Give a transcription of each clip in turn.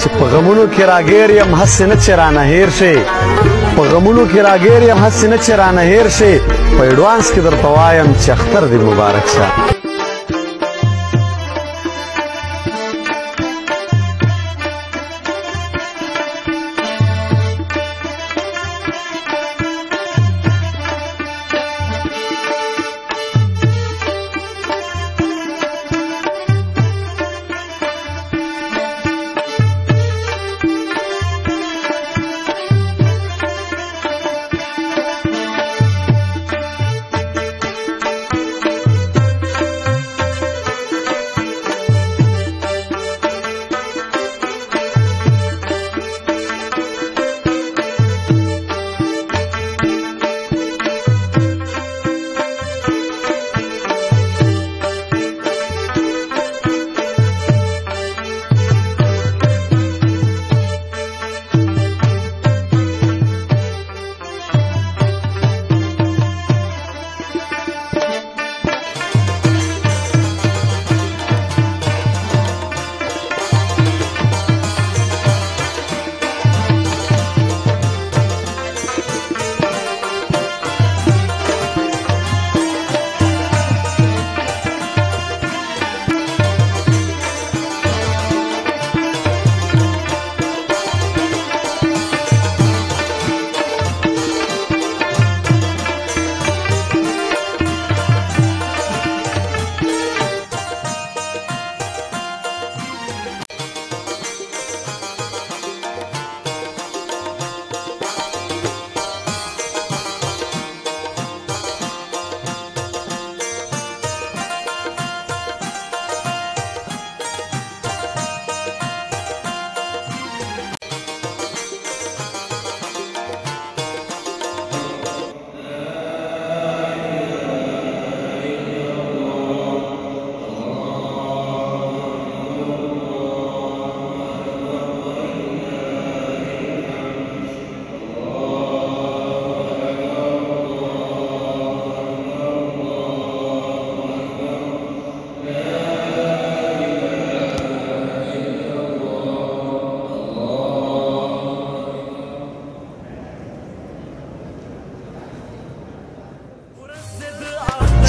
چې په غمونو کې راګیر یم هسې نه چې رانه هیر شي په غمونو کې راګیر یم هسې نه چې رانه هیر شي په اډوانس کې درته وایم چې اختر دې مبارک شه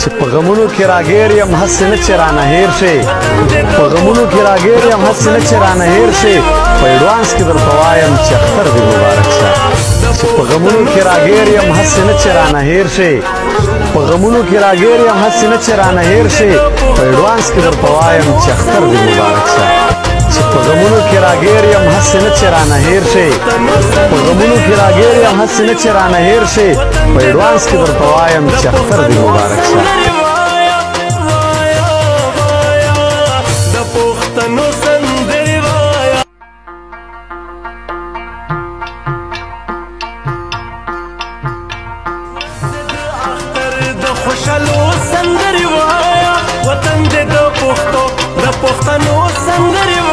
چې په غمونو کې راګیر یم هسې نه چې رانه هیر شي په غمونو کې راګیر یم هسې نه چې رانه هیر شي په اډوانس کې درته وایم چې اختر دې مبارک شه چې په غمونو کې راګیر یم هسې نه چې رانه هیر شي په غمونو کې راګیر یم هسې نه چې رانه هیر شي په اډوانس کې درته وایم چې اختر دې مبارک شه چې په غمونو کې راګیر یم هسې نه چې رانه هیر شي په غمونو کې راګیر یم هسې نه چې رانه هیر شي په اډوانس کې درته وایم چې اختر دې مبارک شه خوشالو سندري وایا وطن دې د پښتنو سندري